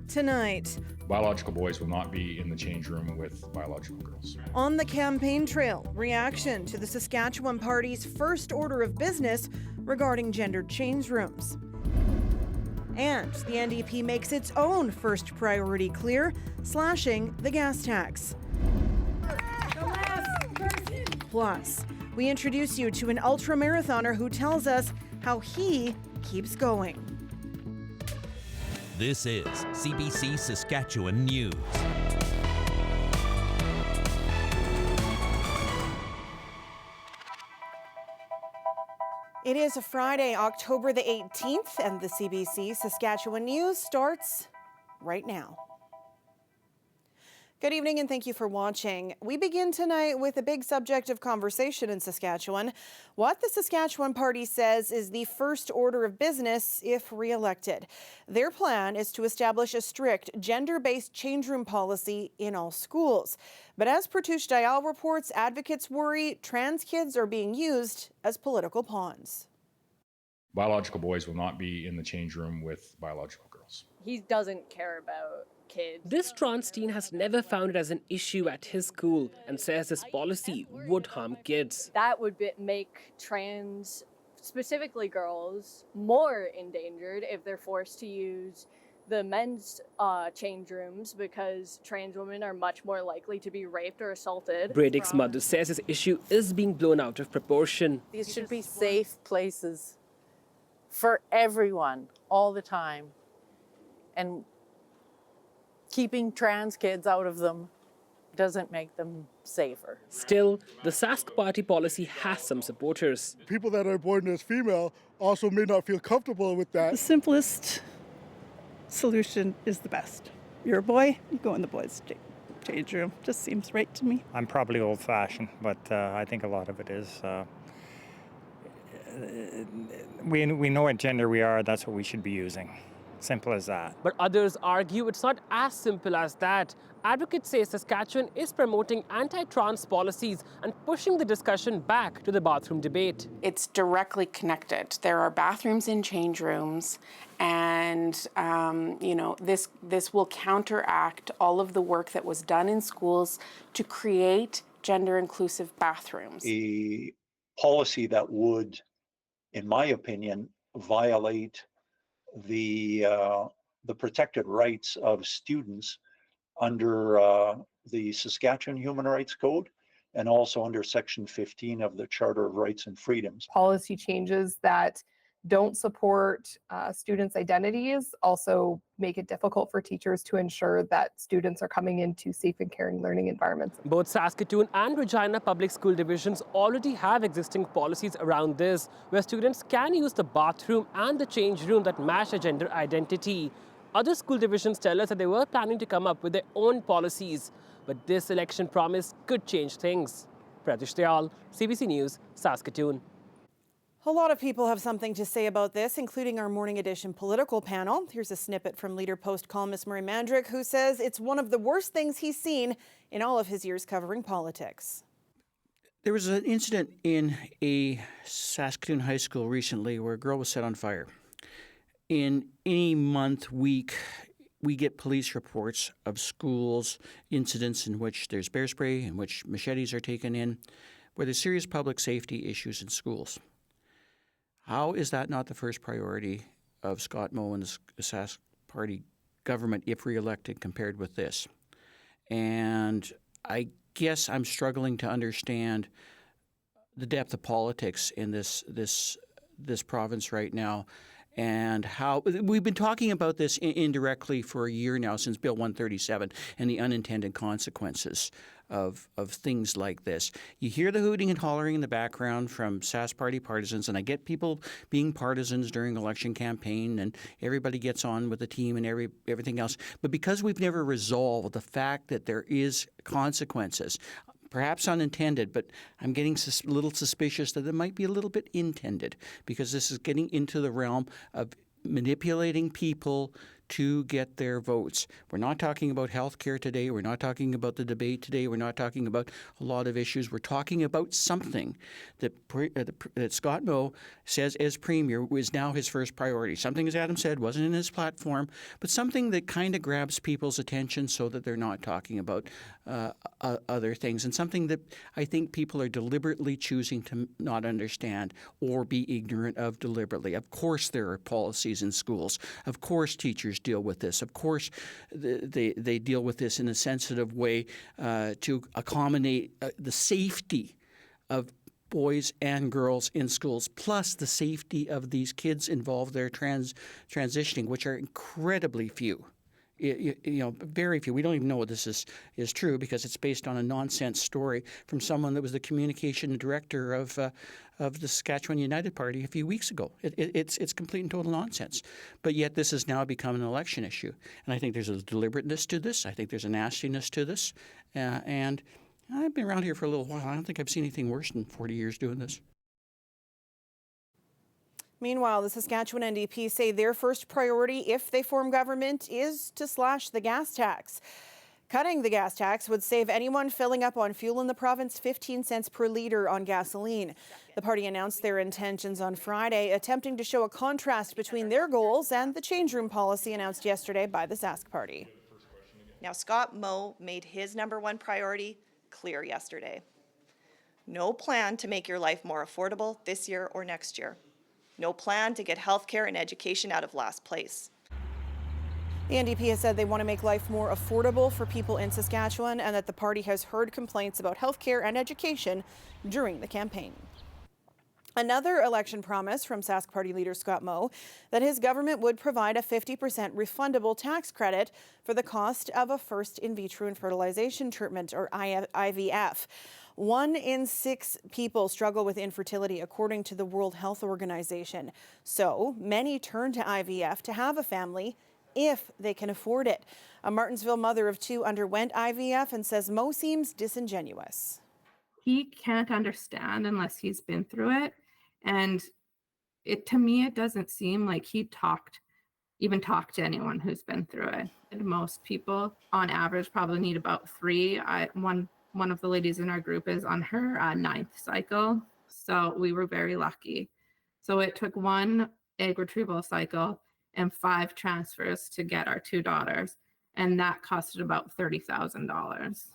Tonight, biological boys will not be in the change room with biological girls. on the campaign trail, reaction to the Saskatchewan Party's first order of business regarding gendered change rooms. And the NDP makes its own first priority clear, slashing the gas tax. Plus, we introduce you to an ultramarathoner who tells us how he keeps going. This is CBC Saskatchewan News. It is a Friday, October the 18th, and the CBC Saskatchewan News starts right now. Good evening and thank you for watching. We begin tonight with a big subject of conversation in Saskatchewan. What the Saskatchewan Party says is the first order of business if re-elected. Their plan is to establish a strict gender-based change room policy in all schools. But as Pertush Dayal reports, advocates worry trans kids are being used as political pawns. Biological boys will not be in the change room with biological girls. He doesn't care about kids. This trans teen has never found it as an issue at his school and says this policy would harm kids. That would make trans, specifically girls, more endangered if they're forced to use the men's change rooms because trans women are much more likely to be raped or assaulted. Braddock's mother says this issue is being blown out of proportion. These should be safe places for everyone all the time. And keeping trans kids out of them doesn't make them safer. Still, the Sask party policy has some supporters. People that are born as female also may not feel comfortable with that. The simplest solution is the best. You're a boy, you go in the boys' change room. Just seems right to me. I'm probably old-fashioned, but I think a lot of it is we know what gender we are, that's what we should be using. Simple as that. But others argue it's not as simple as that. Advocates say Saskatchewan is promoting anti-trans policies and pushing the discussion back to the bathroom debate. It's directly connected. There are bathrooms in change rooms, and this will counteract all of the work that was done in schools to create gender-inclusive bathrooms. A policy that would, in my opinion, violate the protected rights of students under the Saskatchewan Human Rights Code and also under Section 15 of the Charter of Rights and Freedoms. Policy changes that don't support students' identities also make it difficult for teachers to ensure that students are coming into safe and caring learning environments. Both Saskatoon and Regina Public School divisions already have existing policies around this, where students can use the bathroom and the change room that match their gender identity. Other school divisions tell us that they were planning to come up with their own policies, but this election promise could change things. Pratish Dayal, CBC News, Saskatoon. A lot of people have something to say about this, including our morning edition political panel. Here's a snippet from Leader Post columnist Murray Mandrick, who says it's one of the worst things he's seen in all of his years covering politics. There was an incident in a Saskatoon high school recently where a girl was set on fire. In any month, week, we get police reports of schools, incidents in which there's bear spray, in which machetes are taken in, where there's serious public safety issues in schools. How is that not the first priority of Scott Moe and the Sask Party government if re-elected compared with this? And I guess I'm struggling to understand the depth of politics in this province right now, and how we've been talking about this indirectly for a year now since Bill 137 and the unintended consequences of things like this. You hear the hooting and hollering in the background from Sask Party partisans, and I get people being partisans during election campaign, and everybody gets on with the team and everything else. But because we've never resolved the fact that there is consequences, perhaps unintended, but I'm getting a little suspicious that it might be a little bit intended, because this is getting into the realm of manipulating people to get their votes. We're not talking about health care today. We're not talking about the debate today. We're not talking about a lot of issues. We're talking about something that Scott Moe says as Premier is now his first priority. Something, as Adam said, wasn't in his platform, but something that kind of grabs people's attention so that they're not talking about other things, and something that I think people are deliberately choosing to not understand or be ignorant of deliberately. Of course there are policies in schools. Of course teachers deal with this. Of course they deal with this in a sensitive way to accommodate the safety of boys and girls in schools, plus the safety of these kids involved there transitioning, which are incredibly few. Very few. We don't even know what this is true because it's based on a nonsense story from someone that was the communication director of the Saskatchewan United Party a few weeks ago. It's complete and total nonsense. But yet this has now become an election issue. And I think there's a deliberateness to this. I think there's a nastiness to this. And I've been around here for a little while. I don't think I've seen anything worse than 40 years doing this. Meanwhile, the Saskatchewan NDP say their first priority if they form government is to slash the gas tax. Cutting the gas tax would save anyone filling up on fuel in the province 15 cents per litre on gasoline. The party announced their intentions on Friday, attempting to show a contrast between their goals and the change room policy announced yesterday by the Sask party. Now, Scott Moe made his #1 priority clear yesterday. No plan to make your life more affordable this year or next year. No plan to get healthcare and education out of last place. The NDP has said they want to make life more affordable for people in Saskatchewan and that the party has heard complaints about healthcare and education during the campaign. Another election promise from Sask party leader Scott Moe that his government would provide a 50% refundable tax credit for the cost of a first in vitro fertilization treatment, or IVF. 1 in 6 people struggle with infertility, according to the World Health Organization. So many turn to IVF to have a family if they can afford it. A Martinsville mother of 2 underwent IVF and says Moe seems disingenuous. He can't understand unless he's been through it. And to me, it doesn't seem like he even talked to anyone who's been through it. And most people, on average, probably need about 3. One of the ladies in our group is on her 9th cycle. So we were very lucky. So it took 1 egg retrieval cycle and 5 transfers to get our 2 daughters. And that costed about $30,000.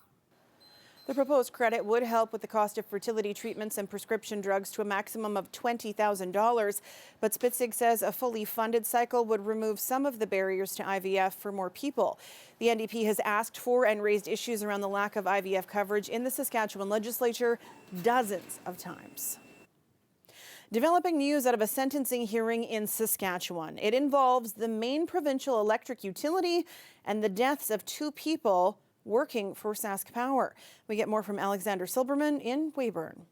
The proposed credit would help with the cost of fertility treatments and prescription drugs to a maximum of $20,000. But Spitzig says a fully funded cycle would remove some of the barriers to IVF for more people. The NDP has asked for and raised issues around the lack of IVF coverage in the Saskatchewan legislature dozens of times. Developing news out of a sentencing hearing in Saskatchewan. It involves the main provincial electric utility and the deaths of 2 people working for SaskPower. We get more from Alexander Silberman in Weyburn.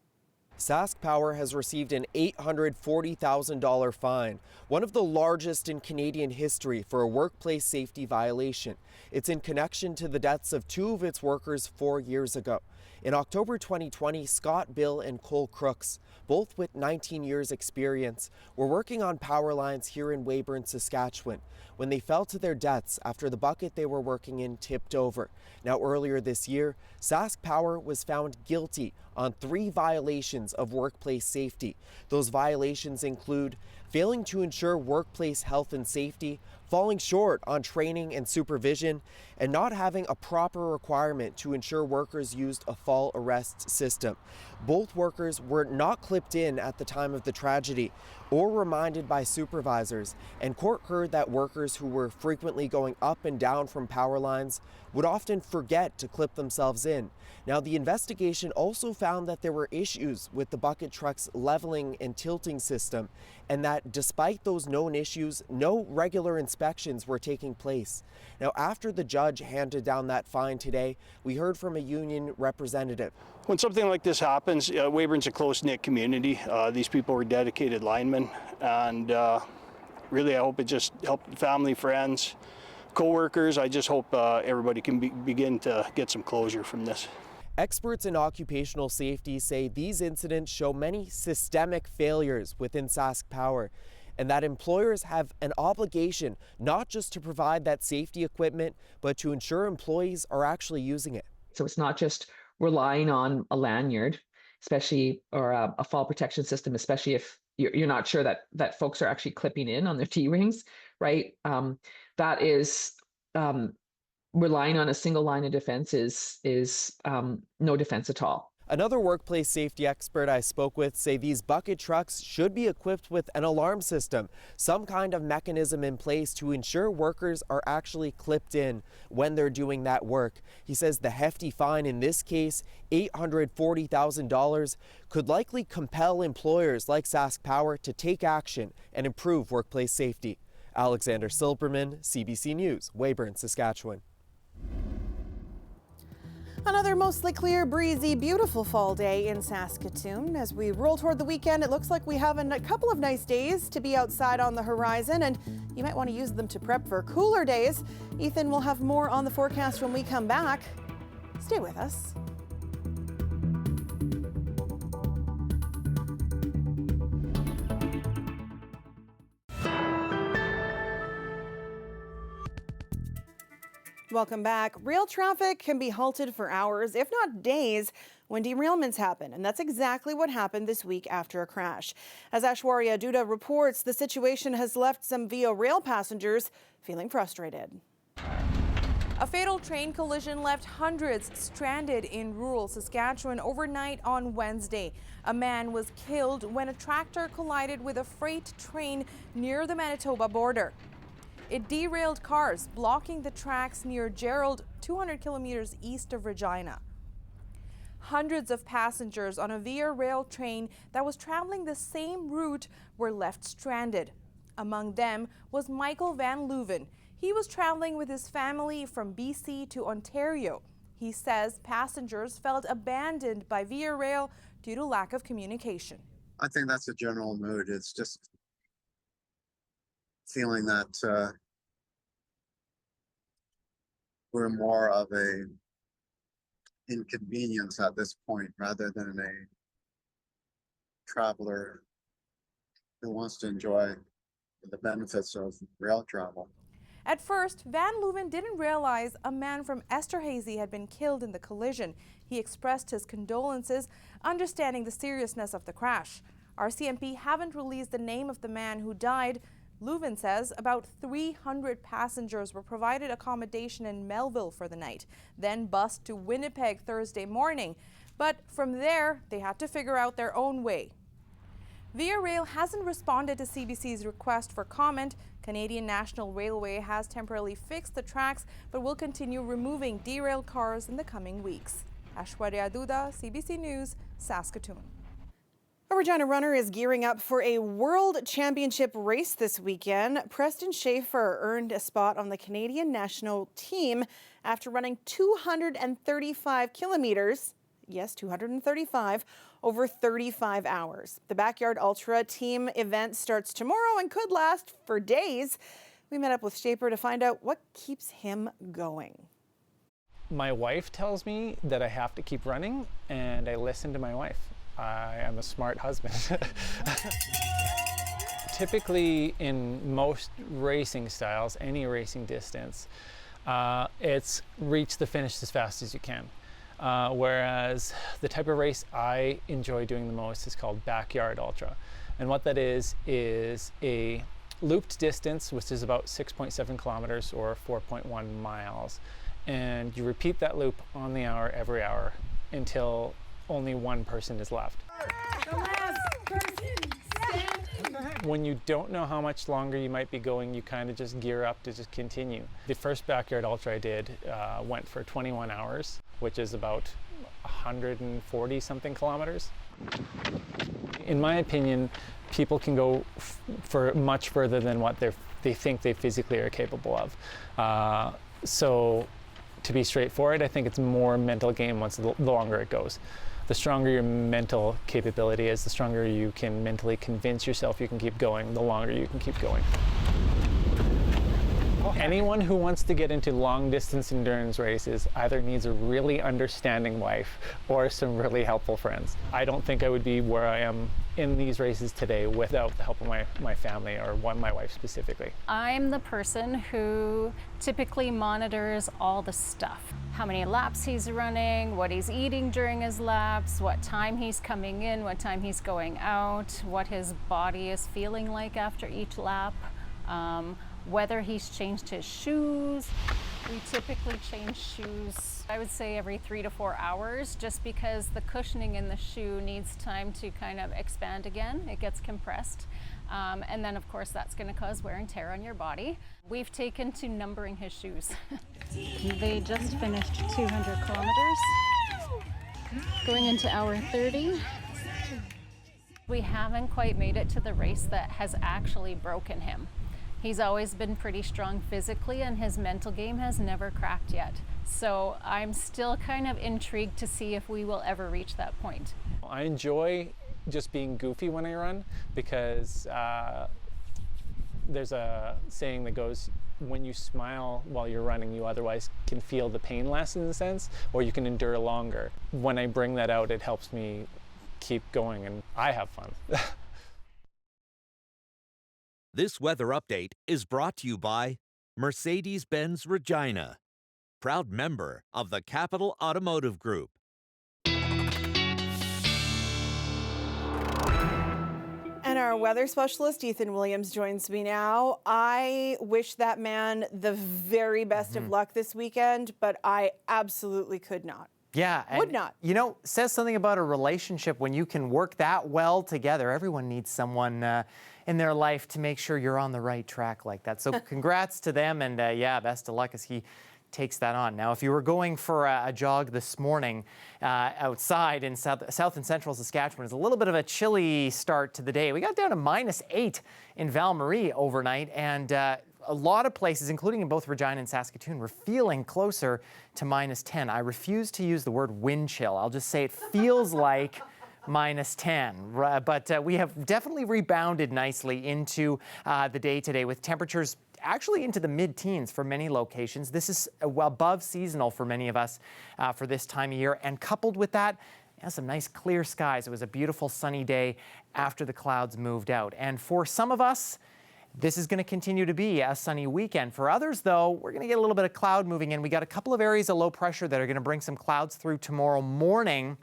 SaskPower has received an $840,000 fine, one of the largest in Canadian history for a workplace safety violation. It's in connection to the deaths of 2 of its workers 4 years ago. In October 2020, Scott, Bill, and Cole Crooks, both with 19 years experience, were working on power lines here in Weyburn, Saskatchewan, when they fell to their deaths after the bucket they were working in tipped over. Now, earlier this year, SaskPower was found guilty on 3 violations of workplace safety. Those violations include failing to ensure workplace health and safety, falling short on training and supervision, and not having a proper requirement to ensure workers used a fall arrest system. Both workers were not clipped in at the time of the tragedy or reminded by supervisors, and court heard that workers who were frequently going up and down from power lines would often forget to clip themselves in. Now, the investigation also found that there were issues with the bucket truck's leveling and tilting system, and that despite those known issues, no regular inspections were taking place. Now, after the judge handed down that fine today, we heard from a union representative. When something like this happens, Weyburn's a close-knit community. These people were dedicated linemen, and really I hope it just helped family, friends, co-workers. I just hope everybody can begin to get some closure from this. Experts in occupational safety say these incidents show many systemic failures within SaskPower, and that employers have an obligation not just to provide that safety equipment, but to ensure employees are actually using it. So it's not just relying on a lanyard, especially, or a fall protection system, especially if you're not sure that folks are actually clipping in on their T-rings, right? That is relying on a single line of defense is no defense at all. Another workplace safety expert I spoke with say these bucket trucks should be equipped with an alarm system, some kind of mechanism in place to ensure workers are actually clipped in when they're doing that work. He says the hefty fine in this case, $840,000, could likely compel employers like SaskPower to take action and improve workplace safety. Alexander Silberman, CBC News, Weyburn, Saskatchewan. Another mostly clear, breezy, beautiful fall day in Saskatoon. As we roll toward the weekend, it looks like we have a couple of nice days to be outside on the horizon, and you might want to use them to prep for cooler days. Ethan will have more on the forecast when we come back. Stay with us. Welcome back. Rail traffic can be halted for hours, if not days, when derailments happen. And that's exactly what happened this week after a crash. As Aishwarya Duda reports, the situation has left some Via Rail passengers feeling frustrated. A fatal train collision left hundreds stranded in rural Saskatchewan overnight on Wednesday. A man was killed when a tractor collided with a freight train near the Manitoba border. It derailed cars, blocking the tracks near Gerald, 200 kilometers east of Regina. Hundreds of passengers on a Via Rail train that was traveling the same route were left stranded. Among them was Michael Van Leuven. He was traveling with his family from BC to Ontario. He says passengers felt abandoned by Via Rail due to lack of communication. I think that's a general mood. It's just feeling that we're more of a inconvenience at this point rather than a traveler who wants to enjoy the benefits of rail travel. At first, Van Leuven didn't realize a man from Esterhazy had been killed in the collision. He expressed his condolences, understanding the seriousness of the crash. RCMP haven't released the name of the man who died. Leuven says about 300 passengers were provided accommodation in Melville for the night, then bused to Winnipeg Thursday morning. But from there, they had to figure out their own way. Via Rail hasn't responded to CBC's request for comment. Canadian National Railway has temporarily fixed the tracks, but will continue removing derailed cars in the coming weeks. Aishwarya Duda, CBC News, Saskatoon. A Regina runner is gearing up for a World Championship race this weekend. Preston Schaefer earned a spot on the Canadian national team after running 235 kilometers, yes, 235, over 35 hours. The Backyard Ultra team event starts tomorrow and could last for days. We met up with Schaefer to find out what keeps him going. My wife tells me that I have to keep running, and I listen to my wife. I am a smart husband. Typically in most racing styles, any racing distance, it's reach the finish as fast as you can. Whereas the type of race I enjoy doing the most is called Backyard Ultra. And what that is a looped distance, which is about 6.7 kilometers or 4.1 miles. And you repeat that loop on the hour, every hour, until only one person is left. The last person standing. When you don't know how much longer you might be going, you kind of just gear up to just continue. The first Backyard Ultra I did went for 21 hours, which is about 140 something kilometers. In my opinion, people can go for much further than what they think they physically are capable of. So to be straightforward, I think it's more mental game once the longer it goes. The stronger your mental capability is, the stronger you can mentally convince yourself you can keep going, the longer you can keep going. Anyone who wants to get into long distance endurance races either needs a really understanding wife or some really helpful friends. I don't think I would be where I am in these races today without the help of my family or my wife specifically. I'm the person who typically monitors all the stuff. How many laps he's running, what he's eating during his laps, what time he's coming in, what time he's going out, what his body is feeling like after each lap, whether he's changed his shoes. We typically change shoes, I would say every 3 to 4 hours, just because the cushioning in the shoe needs time to kind of expand again. It gets compressed. And then of course that's going to cause wear and tear on your body. We've taken to numbering his shoes. They just finished 200 kilometers, going into hour 30. We haven't quite made it to the race that has actually broken him. He's always been pretty strong physically, and his mental game has never cracked yet. So I'm still kind of intrigued to see if we will ever reach that point. I enjoy just being goofy when I run, because there's a saying that goes, when you smile while you're running, you otherwise can feel the pain less, in a sense, or you can endure longer. When I bring that out, it helps me keep going, and I have fun. This weather update is brought to you by Mercedes-Benz Regina, proud member of the Capital Automotive Group. And our weather specialist, Ethan Williams, joins me now. I wish that man the very best of luck this weekend, but I absolutely could not. Yeah. Would not. You know, says something about a relationship when you can work that well together. Everyone needs someone in their life to make sure you're on the right track like that. So congrats to them, and yeah, best of luck as he takes that on. Now, if you were going for a jog this morning outside in south and central Saskatchewan, it's a little bit of a chilly start to the day. We got down to -8 in Val-Marie overnight, and a lot of places, including in both Regina and Saskatoon, were feeling closer to -10. I refuse to use the word wind chill. I'll just say it feels like -10, but we have definitely rebounded nicely into the day today, with temperatures actually into the mid-teens for many locations. This is above seasonal for many of us for this time of year, and coupled with that, some nice clear skies. It was a beautiful sunny day after the clouds moved out, and for some of us, this is going to continue to be a sunny weekend. For others, though, we're going to get a little bit of cloud moving in. We got a couple of areas of low pressure that are going to bring some clouds through tomorrow morning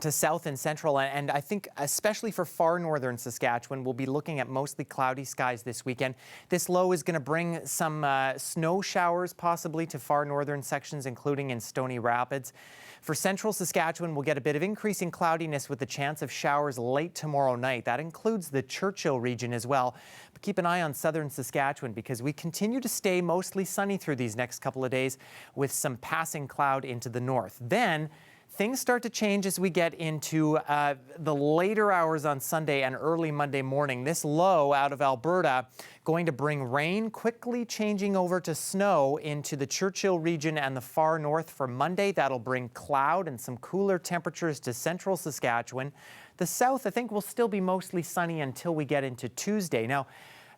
to south and central, and I think especially for far northern Saskatchewan, we'll be looking at mostly cloudy skies this weekend. This low is going to bring some snow showers possibly to far northern sections, including in Stony Rapids. For central Saskatchewan, we'll get a bit of increasing cloudiness with the chance of showers late tomorrow night. That includes the Churchill region as well. But keep an eye on southern Saskatchewan, because we continue to stay mostly sunny through these next couple of days with some passing cloud into the north. Then things start to change as we get into the later hours on Sunday and early Monday morning. This low out of Alberta going to bring rain, quickly changing over to snow into the Churchill region and the far north for Monday. That'll bring cloud and some cooler temperatures to central Saskatchewan. The south, I think, will still be mostly sunny until we get into Tuesday. Now,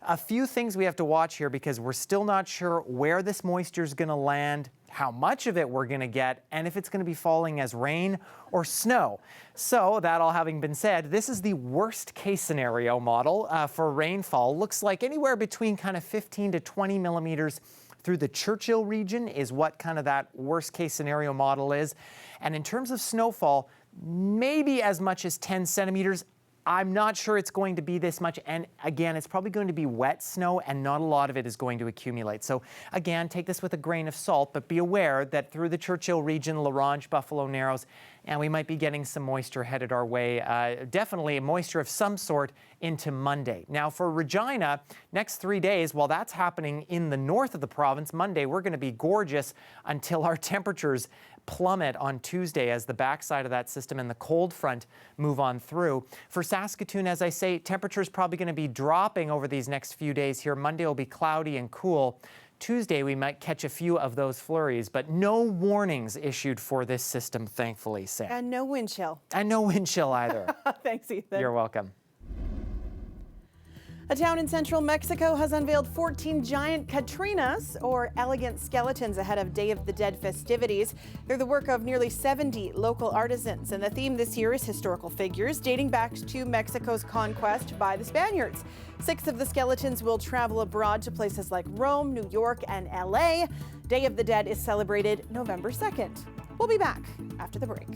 a few things we have to watch here, because we're still not sure where this moisture is going to land, how much of it we're going to get, and if it's going to be falling as rain or snow. So that all having been said, this is the worst case scenario model for rainfall. Looks like anywhere between kind of 15 to 20 millimeters through the Churchill region is what kind of that worst case scenario model is. And in terms of snowfall, maybe as much as 10 centimeters. I'm not sure it's going to be this much, and again, it's probably going to be wet snow, and not a lot of it is going to accumulate. So again, take this with a grain of salt, but be aware that through the Churchill region, La Ronge, Buffalo Narrows, and we might be getting some moisture headed our way, definitely moisture of some sort into Monday. Now for Regina, next 3 days, while that's happening in the north of the province, Monday we're going to be gorgeous until our temperatures plummet on Tuesday as the backside of that system and the cold front move on through. For Saskatoon, as I say, temperatures probably going to be dropping over these next few days here. Monday will be cloudy and cool. Tuesday, we might catch a few of those flurries, but no warnings issued for this system, thankfully, Sam. And no wind chill. And no wind chill either. Thanks, Ethan. You're welcome. A town in central Mexico has unveiled 14 giant Catrinas, or elegant skeletons, ahead of Day of the Dead festivities. They're the work of nearly 70 local artisans, and the theme this year is historical figures dating back to Mexico's conquest by the Spaniards. 6 of the skeletons will travel abroad to places like Rome, New York, and LA. Day of the Dead is celebrated November 2nd. We'll be back after the break.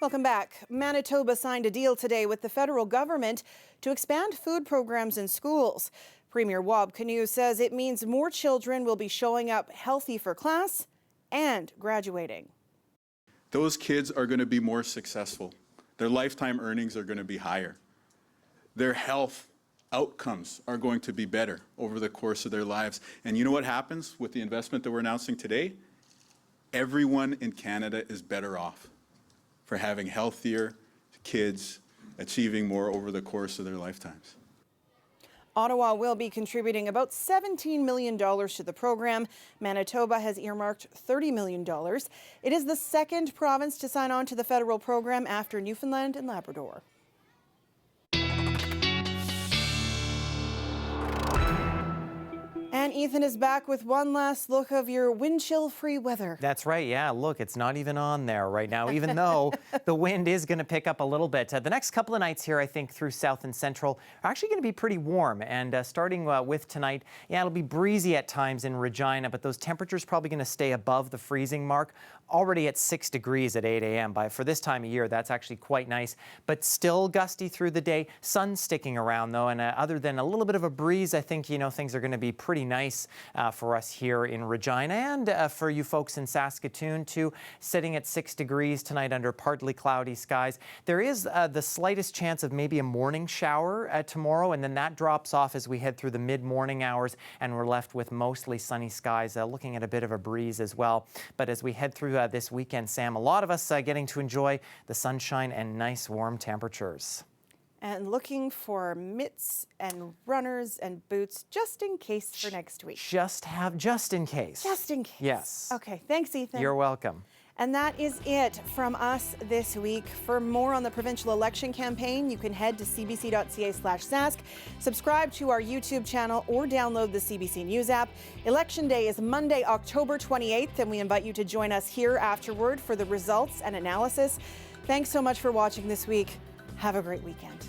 Welcome back. Manitoba signed a deal today with the federal government to expand food programs in schools. Premier Wab Kinew says it means more children will be showing up healthy for class and graduating. Those kids are going to be more successful. Their lifetime earnings are going to be higher. Their health outcomes are going to be better over the course of their lives. And you know what happens with the investment that we're announcing today? Everyone in Canada is better off for having healthier kids, achieving more over the course of their lifetimes. Ottawa will be contributing about $17 million to the program. Manitoba has earmarked $30 million. It is the second province to sign on to the federal program after Newfoundland and Labrador. And Ethan is back with one last look of your wind chill-free weather. That's right, yeah. Look, it's not even on there right now, even though the wind is going to pick up a little bit. The next couple of nights here, I think, through south and central are actually going to be pretty warm. And starting with tonight, yeah, it'll be breezy at times in Regina, but those temperatures probably going to stay above the freezing mark. Already at 6 degrees at 8 a.m. For this time of year, that's actually quite nice, but still gusty through the day. Sun sticking around, though, and other than a little bit of a breeze, I think, things are going to be pretty nice for us here in Regina and for you folks in Saskatoon, too. Sitting at 6 degrees tonight under partly cloudy skies. There is the slightest chance of maybe a morning shower tomorrow, and then that drops off as we head through the mid-morning hours, and we're left with mostly sunny skies, looking at a bit of a breeze as well. But as we head through this weekend, Sam, a lot of us getting to enjoy the sunshine and nice warm temperatures. And looking for mitts and runners and boots just in case for next week. Just in case. Just in case. Yes. Okay, thanks, Ethan. You're welcome. And that is it from us this week. For more on the provincial election campaign, you can head to cbc.ca/sask, subscribe to our YouTube channel, or download the CBC News app. Election Day is Monday, October 28th, and we invite you to join us here afterward for the results and analysis. Thanks so much for watching this week. Have a great weekend.